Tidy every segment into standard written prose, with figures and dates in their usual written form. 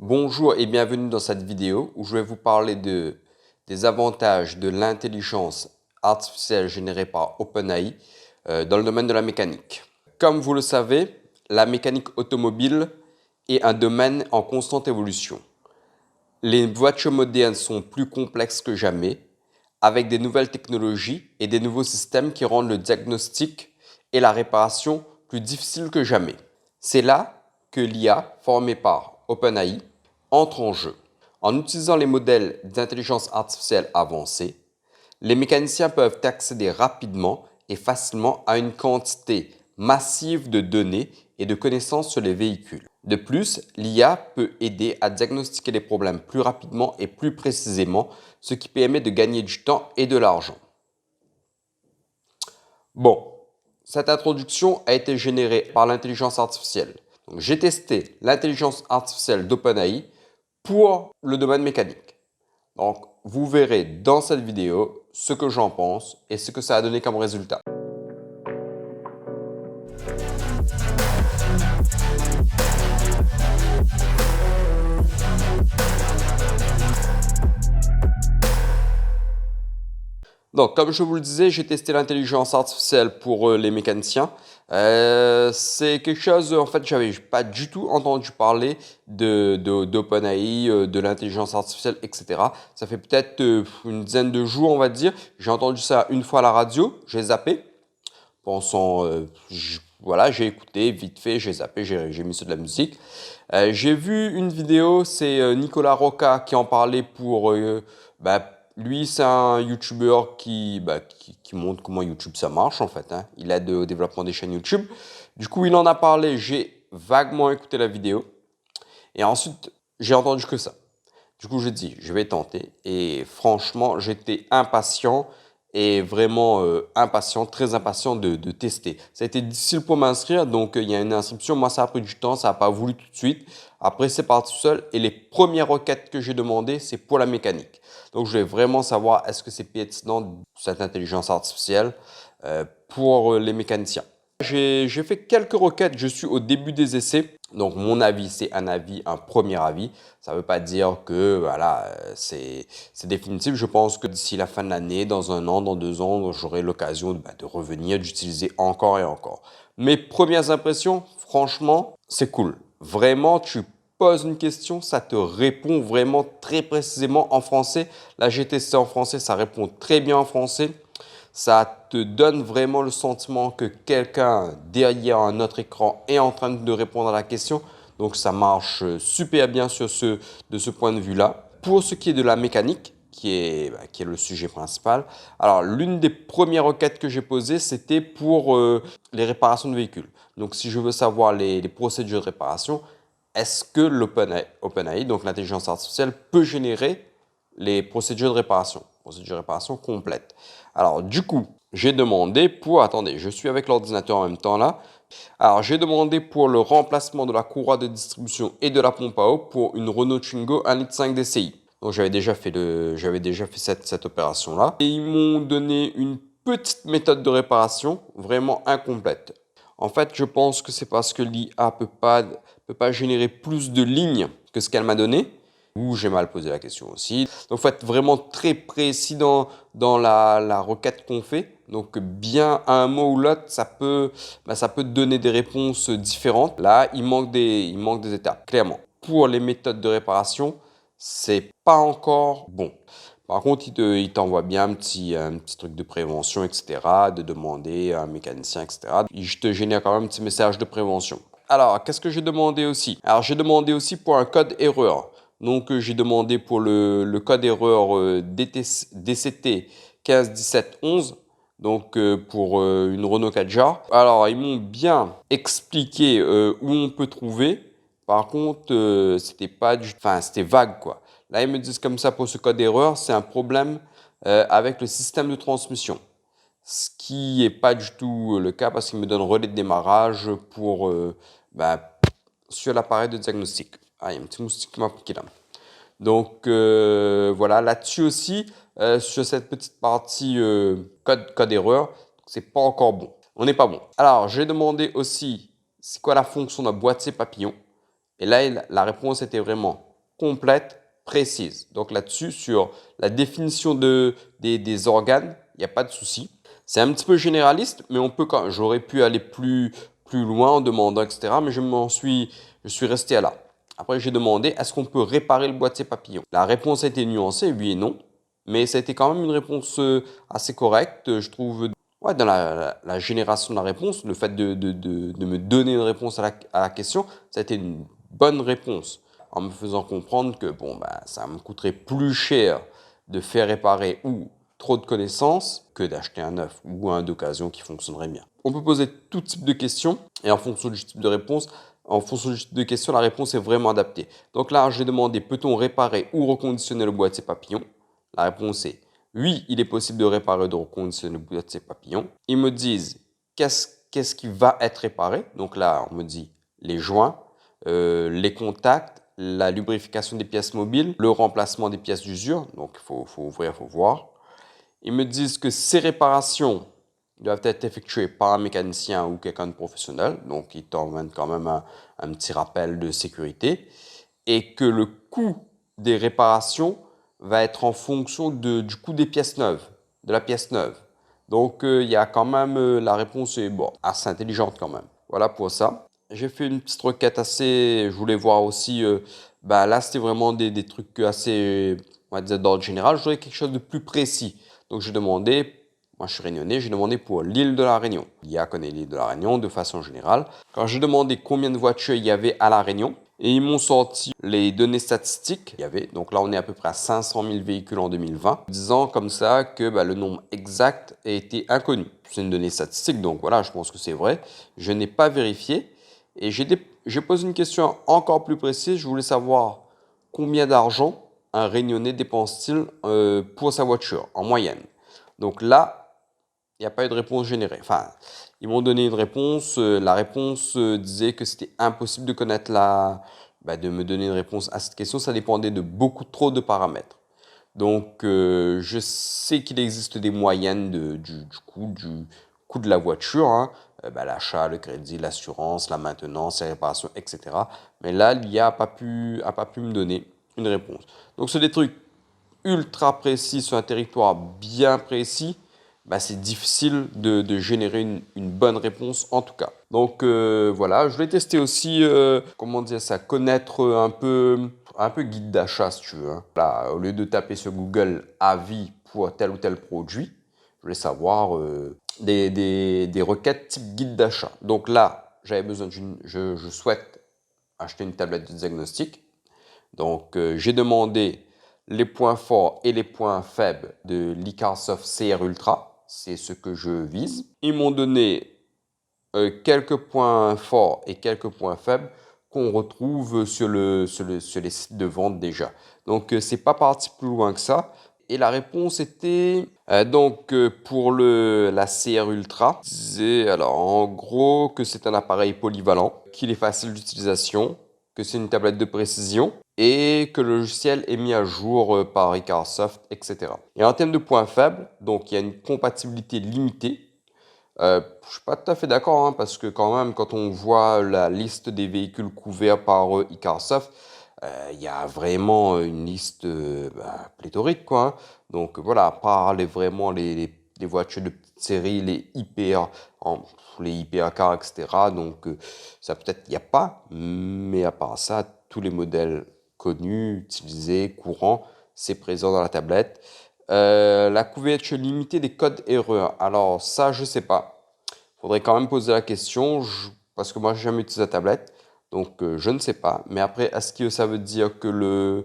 Bonjour et bienvenue dans cette vidéo où je vais vous parler des avantages de l'intelligence artificielle générée par OpenAI dans le domaine de la mécanique. Comme vous le savez, la mécanique automobile est un domaine en constante évolution. Les voitures modernes sont plus complexes que jamais, avec des nouvelles technologies et des nouveaux systèmes qui rendent le diagnostic et la réparation plus difficiles que jamais. C'est là que l'IA, formée par OpenAI, entre en jeu. En utilisant les modèles d'intelligence artificielle avancés, les mécaniciens peuvent accéder rapidement et facilement à une quantité massive de données et de connaissances sur les véhicules. De plus, l'IA peut aider à diagnostiquer les problèmes plus rapidement et plus précisément, ce qui permet de gagner du temps et de l'argent. Bon, cette introduction a été générée par l'intelligence artificielle. J'ai testé l'intelligence artificielle d'OpenAI pour le domaine mécanique. Donc, vous verrez dans cette vidéo ce que j'en pense et ce que ça a donné comme résultat. Donc, comme je vous le disais, j'ai testé l'intelligence artificielle pour les mécaniciens. C'est quelque chose, en fait, j'avais pas du tout entendu parler d'OpenAI, de l'intelligence artificielle, etc. Ça fait peut-être une dizaine de jours, on va dire. J'ai entendu ça une fois à la radio, j'ai zappé, pensant, voilà, j'ai écouté vite fait, j'ai zappé, j'ai mis sur de la musique. J'ai vu une vidéo, c'est Nicolas Roca qui en parlait pour... lui, c'est un YouTuber qui montre comment YouTube ça marche en fait. Il aide au développement des chaînes YouTube. Du coup, il en a parlé, j'ai vaguement écouté la vidéo. Et ensuite, j'ai entendu que ça. Du coup, j'ai dit, je vais tenter. Et franchement, j'étais impatient et vraiment impatient, très impatient de tester. Ça a été difficile pour m'inscrire, donc il y a une inscription. Moi, ça a pris du temps, ça n'a pas voulu tout de suite. Après, c'est parti tout seul. Et les premières requêtes que j'ai demandées, c'est pour la mécanique. Donc, je vais vraiment savoir est-ce que c'est pertinent cette intelligence artificielle pour les mécaniciens. J'ai fait quelques requêtes, je suis au début des essais. Donc, mon avis, c'est un avis, un premier avis. Ça ne veut pas dire que voilà, c'est définitif. Je pense que d'ici la fin de l'année, dans un an, dans 2 ans, j'aurai l'occasion de revenir, d'utiliser encore et encore. Mes premières impressions, franchement, c'est cool. Vraiment, tu poses une question, ça te répond vraiment très précisément en français. Là, j'ai testé en français, ça répond très bien en français. Ça te donne vraiment le sentiment que quelqu'un derrière un autre écran est en train de répondre à la question. Donc, ça marche super bien de ce point de vue-là. Pour ce qui est de la mécanique, qui est le sujet principal, alors l'une des premières requêtes que j'ai posées, c'était pour les réparations de véhicules. Donc, si je veux savoir les procédures de réparation, est-ce que l'OpenAI, donc l'intelligence artificielle, peut générer les procédures de réparation complètes. Alors, du coup, j'ai demandé pour... Attendez, je suis avec l'ordinateur en même temps là. Alors, j'ai demandé pour le remplacement de la courroie de distribution et de la pompe à eau pour une Renault Twingo 1,5 litre DCI. Donc, j'avais déjà fait cette opération-là. Et ils m'ont donné une petite méthode de réparation vraiment incomplète. En fait, je pense que c'est parce que l'IA ne peut pas générer plus de lignes que ce qu'elle m'a donné. Ou j'ai mal posé la question aussi. Donc, il faut être vraiment très précis dans la requête qu'on fait. Donc, bien à un mot ou l'autre, ça peut te donner des réponses différentes. Là, il manque des étapes, clairement. Pour les méthodes de réparation, c'est pas encore bon. Par contre, il t'envoie bien un petit truc de prévention, etc., de demander à un mécanicien, etc. Je te génère quand même un petit message de prévention. Alors, qu'est-ce que j'ai demandé aussi? Alors, j'ai demandé aussi pour un code erreur. Donc, j'ai demandé pour le code erreur DCT 151711, donc pour une Renault Kadjar. Alors, ils m'ont bien expliqué où on peut trouver. Par contre, c'était vague, quoi. Là, ils me disent comme ça pour ce code erreur, c'est un problème avec le système de transmission. Ce qui n'est pas du tout le cas parce qu'il me donne relais de démarrage pour, sur l'appareil de diagnostic. Ah, il y a un petit moustique qui m'a piqué là. Donc voilà, là-dessus aussi, sur cette petite partie code erreur, c'est pas encore bon. On n'est pas bon. Alors, j'ai demandé aussi, c'est quoi la fonction d'un boîtier papillon? Et là, la réponse était vraiment complète, précise. Donc là-dessus, sur la définition des organes, il n'y a pas de souci. C'est un petit peu généraliste, mais j'aurais pu aller plus loin en demandant, etc. Mais je suis resté à là. Après, j'ai demandé, est-ce qu'on peut réparer le boîtier papillon? La réponse a été nuancée, oui et non. Mais ça a été quand même une réponse assez correcte, je trouve. Ouais, dans la génération de la réponse, le fait de me donner une réponse à la question, ça a été une bonne réponse. En me faisant comprendre que bon, bah, ça me coûterait plus cher de faire réparer ou trop de connaissances que d'acheter un neuf ou un d'occasion qui fonctionnerait bien. On peut poser tout type de questions et en fonction du type de réponse, en fonction du type de question, la réponse est vraiment adaptée. Donc là, j'ai demandé, peut-on réparer ou reconditionner le boîtier papillon? La réponse est oui, il est possible de réparer ou de reconditionner le boîtier papillon. Ils me disent qu'est-ce qui va être réparé. Donc là, on me dit les joints, les contacts, la lubrification des pièces mobiles, le remplacement des pièces d'usure. Donc il faut ouvrir, il faut voir. Ils me disent que ces réparations doivent être effectuées par un mécanicien ou quelqu'un de professionnel. Donc ils t'emmènent quand même un petit rappel de sécurité. Et que le coût des réparations va être en fonction du coût des pièces neuves, de la pièce neuve. Donc il y a quand même, la réponse est bon, assez intelligente quand même. Voilà pour ça. J'ai fait une petite requête assez, je voulais voir aussi, bah là c'était vraiment des trucs assez, on va dire d'ordre général. Je voulais quelque chose de plus précis. Donc j'ai demandé, moi je suis réunionnais, j'ai demandé pour l'île de la Réunion. L'IA connaît l'île de la Réunion de façon générale. Quand j'ai demandé combien de voitures il y avait à la Réunion, et ils m'ont sorti les données statistiques. Il y avait, donc là on est à peu près à 500 000 véhicules en 2020, disant comme ça que bah, le nombre exact a été inconnu. C'est une donnée statistique, donc voilà, je pense que c'est vrai. Je n'ai pas vérifié et j'ai posé une question encore plus précise. Je voulais savoir combien d'argent un Réunionnais dépense-t-il pour sa voiture en moyenne. Donc là, il n'y a pas eu de réponse générée. Enfin, ils m'ont donné une réponse. La réponse disait que c'était impossible de connaître de me donner une réponse à cette question. Ça dépendait de beaucoup trop de paramètres. Donc, je sais qu'il existe des moyennes du coût de la voiture, hein. L'achat, le crédit, l'assurance, la maintenance, les réparations, etc. Mais là, l'IA a pas pu me donner une réponse. Donc, c'est des trucs ultra précis sur un territoire bien précis. Bah, c'est difficile de générer une bonne réponse en tout cas. Donc voilà, je vais tester aussi, comment dire ça, connaître un peu guide d'achat si tu veux, hein. Là, au lieu de taper sur Google avis pour tel ou tel produit, je voulais savoir des requêtes type guide d'achat. Donc là, j'avais besoin je souhaite acheter une tablette de diagnostic. Donc j'ai demandé les points forts et les points faibles de l'Icarsoft CR Ultra. C'est ce que je vise. Ils m'ont donné quelques points forts et quelques points faibles qu'on retrouve sur les sites de vente déjà. Donc, c'est pas parti plus loin que ça. Et la réponse était pour la CR Ultra, c'est alors en gros que c'est un appareil polyvalent, qu'il est facile d'utilisation, que c'est une tablette de précision et que le logiciel est mis à jour par Icarsoft, etc. Et en termes de points faibles, donc il y a une compatibilité limitée. Je suis pas tout à fait d'accord, hein, parce que quand même, quand on voit la liste des véhicules couverts par Icarsoft, il y a vraiment une liste pléthorique, quoi, hein. Donc voilà, à part les voitures de petite série, les hypercars, etc. Donc ça peut-être il n'y a pas, mais à part ça, tous les modèles connus, utilisés, courants, c'est présent dans la tablette. La couverture limitée des codes erreurs. Alors ça, je sais pas. Faudrait quand même poser la question parce que moi, j'ai jamais utilisé la tablette. Donc, je ne sais pas. Mais après, est-ce que ça veut dire que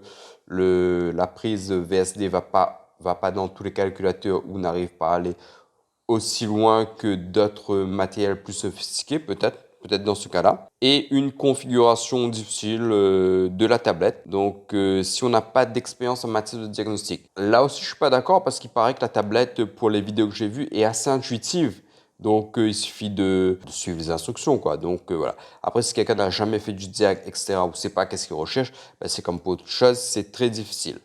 la prise VSD va pas dans tous les calculateurs ou n'arrive pas à aller aussi loin que d'autres matériels plus sophistiqués, peut-être dans ce cas-là, et une configuration difficile de la tablette. Donc, si on n'a pas d'expérience en matière de diagnostic, là aussi, je suis pas d'accord parce qu'il paraît que la tablette, pour les vidéos que j'ai vues, est assez intuitive. Donc, il suffit de suivre les instructions, quoi. Donc, voilà. Après, si quelqu'un n'a jamais fait du diag, etc., ou ne sait pas qu'est-ce qu'il recherche, ben, c'est comme pour autre chose, c'est très difficile.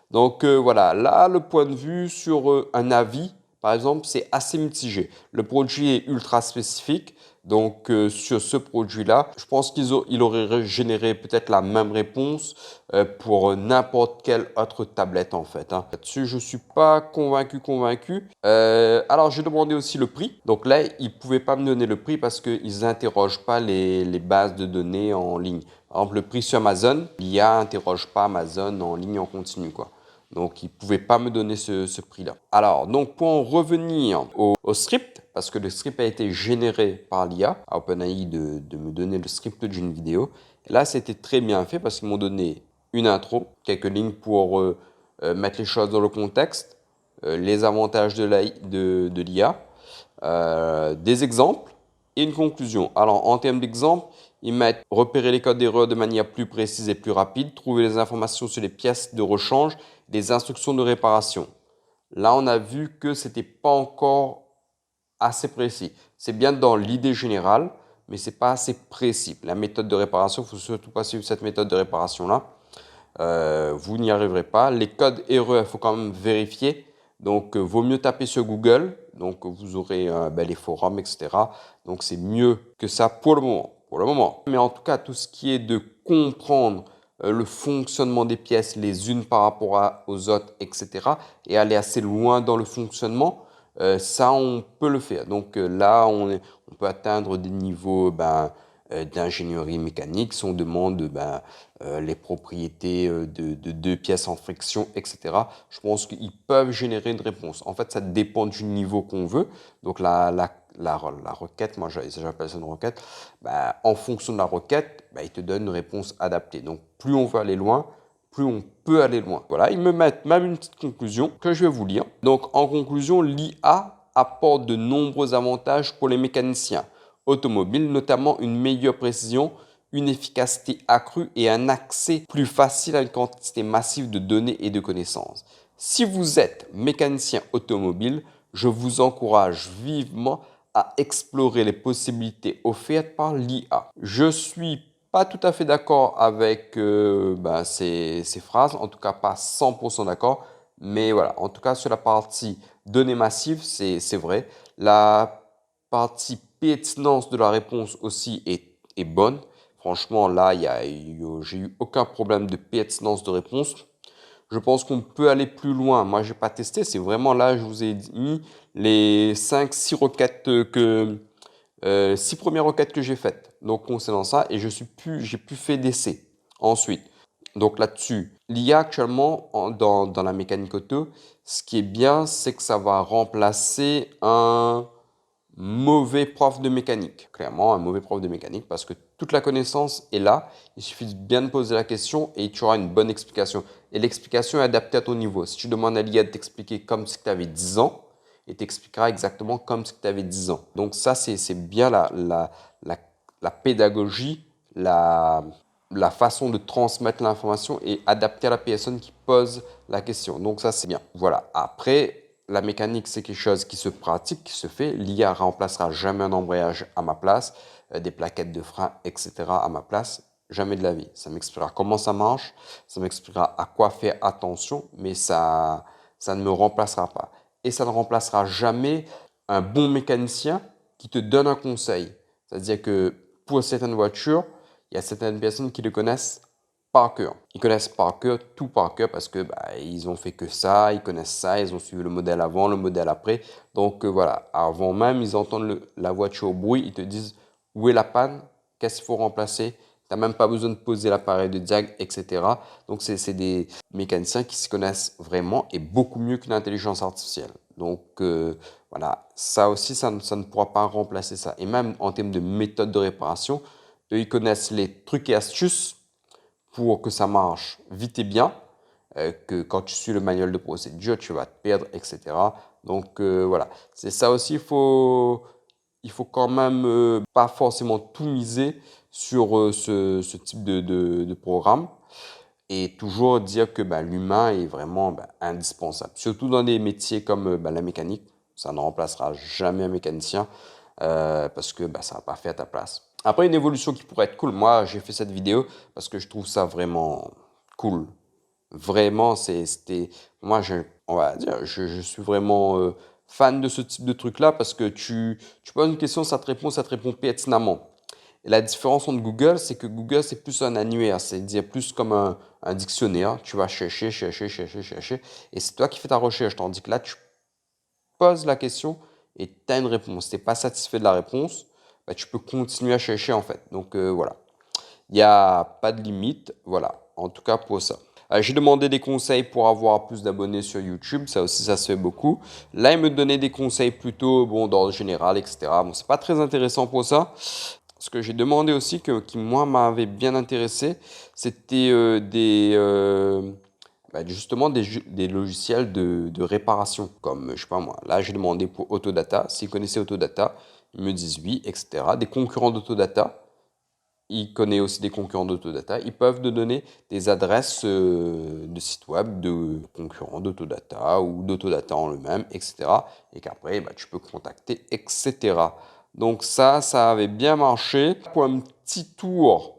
Donc, voilà. Là, le point de vue sur un avis, par exemple, c'est assez mitigé. Le produit est ultra spécifique, Donc, sur ce produit-là, je pense qu'il aurait généré peut-être la même réponse pour n'importe quelle autre tablette en fait, hein. Là-dessus, je ne suis pas convaincu. Alors, j'ai demandé aussi le prix. Donc là, ils ne pouvaient pas me donner le prix parce qu'ils n'interrogent pas les bases de données en ligne. Par exemple, le prix sur Amazon, l'IA n'interroge pas Amazon en ligne en continu, quoi. Donc, ils ne pouvaient pas me donner ce prix-là. Alors, donc, pour en revenir au script, parce que le script a été généré par l'IA, à OpenAI de me donner le script d'une vidéo. Et là, c'était très bien fait parce qu'ils m'ont donné une intro, quelques lignes pour mettre les choses dans le contexte, les avantages de l'IA, des exemples et une conclusion. Alors, en termes d'exemple, ils mettent repérer les codes d'erreur de manière plus précise et plus rapide, trouver les informations sur les pièces de rechange, des instructions de réparation. Là, on a vu que ce n'était pas encore assez précis. C'est bien dans l'idée générale, mais ce n'est pas assez précis. La méthode de réparation, il ne faut surtout pas suivre cette méthode de réparation-là. Vous n'y arriverez pas. Les codes erreurs, il faut quand même vérifier. Donc, vaut mieux taper sur Google. Donc, vous aurez les forums, etc. Donc, c'est mieux que ça pour le moment. Pour le moment. Mais en tout cas, tout ce qui est de comprendre le fonctionnement des pièces les unes par rapport aux autres, etc. et aller assez loin dans le fonctionnement, ça, on peut le faire. Donc là, on peut atteindre des niveaux d'ingénierie mécanique si on demande les propriétés de deux pièces en friction, etc. Je pense qu'ils peuvent générer une réponse. En fait, ça dépend du niveau qu'on veut. Donc la requête, moi j'appelle ça une requête, en fonction de la requête, il te donne une réponse adaptée. Donc plus on veut aller loin, plus on peut aller loin. Voilà, ils me mettent même une petite conclusion que je vais vous lire. Donc en conclusion, l'IA apporte de nombreux avantages pour les mécaniciens automobiles, notamment une meilleure précision, une efficacité accrue et un accès plus facile à une quantité massive de données et de connaissances. Si vous êtes mécanicien automobile, je vous encourage vivement à explorer les possibilités offertes par l'IA. Je suis pas tout à fait d'accord avec ces phrases, en tout cas pas 100% d'accord, mais voilà, en tout cas sur la partie données massives, c'est vrai. La partie pertinence de la réponse aussi est bonne. Franchement, là, j'ai eu aucun problème de pertinence de réponse. Je pense qu'on peut aller plus loin. Moi, je n'ai pas testé. C'est vraiment là, je vous ai mis les 5-6 requêtes 6 premières requêtes que j'ai faites. Donc, concernant ça, et j'ai pu faire d'essais ensuite. Donc là-dessus, l'IA actuellement dans la mécanique auto, ce qui est bien, c'est que ça va remplacer un mauvais prof de mécanique. Clairement, un mauvais prof de mécanique parce que toute la connaissance est là. Il suffit de bien te poser la question et tu auras une bonne explication. Et l'explication est adaptée à ton niveau. Si tu demandes à l'IA de t'expliquer comme si tu avais 10 ans, il t'expliquera exactement comme si tu avais 10 ans. Donc ça, c'est bien la pédagogie, la façon de transmettre l'information est adaptée à la personne qui pose la question. Donc ça, c'est bien. Voilà. Après, la mécanique, c'est quelque chose qui se pratique, qui se fait. L'IA remplacera jamais un embrayage à ma place, des plaquettes de frein, etc. à ma place. Jamais de la vie. Ça m'expliquera comment ça marche, ça m'expliquera à quoi faire attention, mais ça ne me remplacera pas. Et ça ne remplacera jamais un bon mécanicien qui te donne un conseil. C'est-à-dire que pour certaines voitures, il y a certaines personnes qui le connaissent par cœur. Ils connaissent par cœur, tout par cœur parce que ils ont fait que ça, ils connaissent ça, ils ont suivi le modèle avant, le modèle après. Donc voilà, avant même, ils entendent la voiture au bruit, ils te disent où est la panne, qu'est-ce qu'il faut remplacer. Tu n'as même pas besoin de poser l'appareil de diag, etc. Donc c'est des mécaniciens qui s'y connaissent vraiment et beaucoup mieux qu'une intelligence artificielle. Donc voilà, ça aussi, ça ne pourra pas remplacer ça. Et même en termes de méthode de réparation, eux, ils connaissent les trucs et astuces pour que ça marche vite et bien, que quand tu suis le manuel de procédure, tu vas te perdre, etc. Donc voilà, c'est ça aussi, il faut quand même pas forcément tout miser sur ce type de programme et toujours dire que l'humain est vraiment indispensable. Surtout dans des métiers comme la mécanique, ça ne remplacera jamais un mécanicien parce que ça va pas fait à ta place. Après, une évolution qui pourrait être cool, moi j'ai fait cette vidéo parce que je trouve ça vraiment cool. Vraiment, c'était, moi on va dire, je suis vraiment fan de ce type de truc-là parce que tu poses une question, ça te répond pertinemment. Et la différence entre Google, c'est que Google, c'est plus un annuaire, c'est-à-dire plus comme un dictionnaire. Tu vas chercher, chercher, chercher, chercher, et c'est toi qui fais ta recherche. Tandis que là, tu poses la question et tu as une réponse. Si tu n'es pas satisfait de la réponse, bah, tu peux continuer à chercher en fait. Donc voilà, il n'y a pas de limite, voilà, en tout cas pour ça. J'ai demandé des conseils pour avoir plus d'abonnés sur YouTube, ça aussi ça se fait beaucoup. Là, il me donnait des conseils plutôt bon, d'ordre général, etc. Bon, c'est pas très intéressant pour ça. Ce que j'ai demandé aussi, qui moi m'avait bien intéressé, c'était justement des logiciels de réparation, comme je sais pas moi. Là, j'ai demandé pour Autodata, s'ils connaissaient Autodata, ils me disent oui, etc. Des concurrents d'Autodata, ils connaissent aussi des concurrents d'Autodata, ils peuvent te donner des adresses de sites web de concurrents d'Autodata ou d'Autodata en eux-mêmes, etc. Et qu'après, bah, tu peux contacter, etc. Donc ça avait bien marché. Pour un petit tour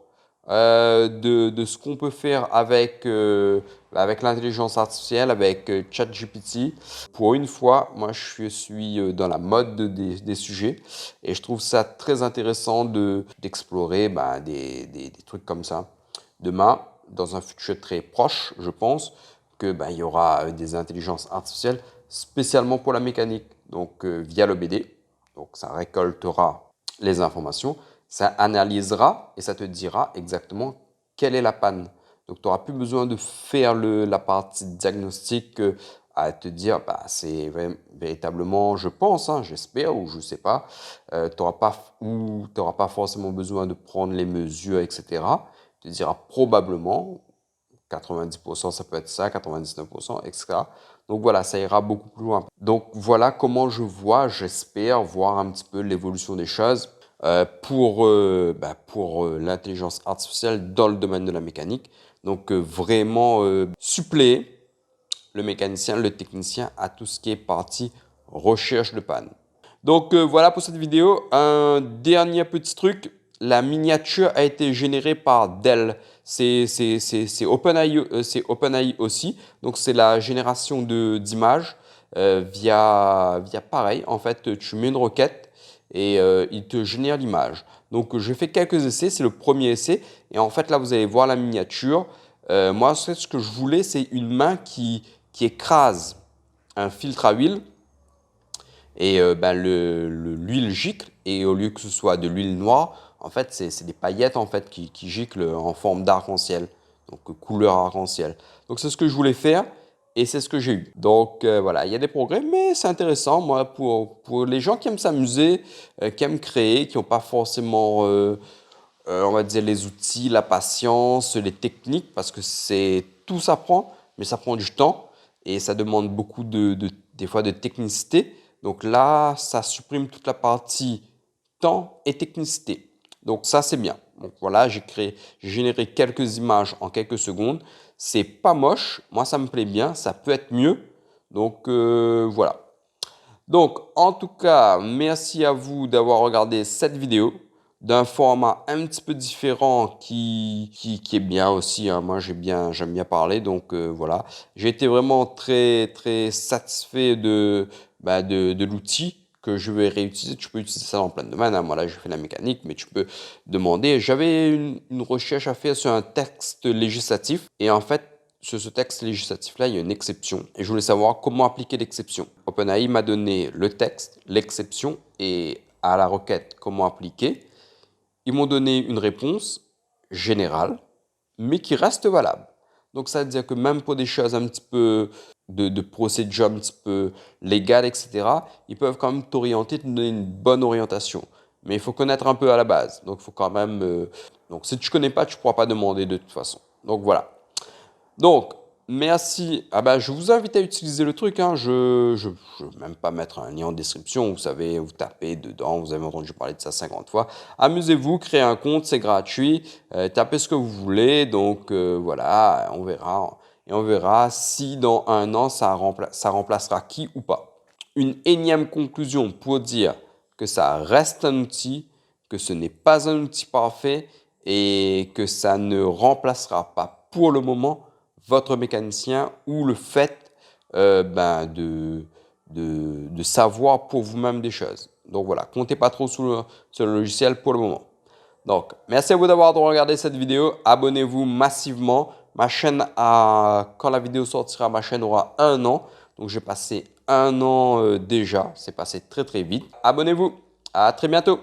de ce qu'on peut faire avec l'intelligence artificielle, avec ChatGPT. Pour une fois, moi je suis dans la mode des sujets et je trouve ça très intéressant d'explorer des trucs comme ça. Demain, dans un futur très proche, je pense que il y aura des intelligences artificielles spécialement pour la mécanique, donc via le BD. Donc ça récoltera les informations, ça analysera et ça te dira exactement quelle est la panne. Donc tu n'auras plus besoin de faire la partie diagnostic à te dire c'est véritablement, je pense, hein, j'espère ou je ne sais pas, tu n'auras pas forcément besoin de prendre les mesures, etc. Tu te diras probablement, 90% ça peut être ça, 99%, etc. Donc voilà, ça ira beaucoup plus loin. Donc voilà comment j'espère voir un petit peu l'évolution des choses pour l'intelligence artificielle dans le domaine de la mécanique. Donc vraiment suppléer le mécanicien, le technicien à tout ce qui est partie recherche de panne. Donc voilà pour cette vidéo. Un dernier petit truc, la miniature a été générée par Dell. C'est OpenAI aussi. Donc c'est la génération d'images via pareil. En fait, tu mets une requête et il te génère l'image. Donc je fais quelques essais, c'est le premier essai. Et en fait là, vous allez voir la miniature. Moi, ce que je voulais, c'est une main qui écrase un filtre à huile et l'huile gicle, et au lieu que ce soit de l'huile noire, en fait, c'est des paillettes en fait, qui giclent en forme d'arc-en-ciel, donc couleur arc-en-ciel. Donc c'est ce que je voulais faire et c'est ce que j'ai eu. Donc voilà, il y a des progrès, mais c'est intéressant, moi, pour les gens qui aiment s'amuser, qui aiment créer, qui n'ont pas forcément, on va dire, les outils, la patience, les techniques, parce que tout s'apprend, mais ça prend du temps et ça demande beaucoup des fois de technicité. Donc là, ça supprime toute la partie temps et technicité. Donc ça, c'est bien. Donc voilà, j'ai généré quelques images en quelques secondes. C'est pas moche, moi ça me plaît bien, ça peut être mieux. Donc voilà. Donc en tout cas, merci à vous d'avoir regardé cette vidéo d'un format un petit peu différent qui est bien aussi, hein. Moi j'aime bien parler, donc voilà. J'ai été vraiment très très satisfait de l'outil que je vais réutiliser. Tu peux utiliser ça dans plein de domaines, hein. Moi là je fais la mécanique, mais tu peux demander. J'avais une recherche à faire sur un texte législatif et en fait sur ce texte législatif-là, il y a une exception et je voulais savoir comment appliquer l'exception. OpenAI m'a donné le texte, l'exception et à la requête comment appliquer. Ils m'ont donné une réponse générale, mais qui reste valable. Donc ça veut dire que même pour des choses un petit peu de procédure un petit peu légales, etc., ils peuvent quand même t'orienter, te donner une bonne orientation. Mais il faut connaître un peu à la base. Donc il faut quand même. Donc si tu ne connais pas, tu ne pourras pas demander de toute façon. Donc voilà. Donc, merci. Ah bah, je vous invite à utiliser le truc, hein. Je vais même pas mettre un lien en description. Vous savez, vous tapez dedans. Vous avez entendu parler de ça 50 fois. Amusez-vous, créez un compte, c'est gratuit. Tapez ce que vous voulez. Donc, voilà, on verra. Et on verra si dans un an, ça remplacera qui ou pas. Une énième conclusion pour dire que ça reste un outil, que ce n'est pas un outil parfait et que ça ne remplacera pas pour le moment votre mécanicien ou le fait de savoir pour vous-même des choses. Donc voilà, comptez pas trop sur le logiciel pour le moment. Donc, merci à vous d'avoir regardé cette vidéo. Abonnez-vous massivement. Ma chaîne quand la vidéo sortira, ma chaîne aura 1 an. Donc, j'ai passé 1 an déjà. C'est passé très très vite. Abonnez-vous. À très bientôt.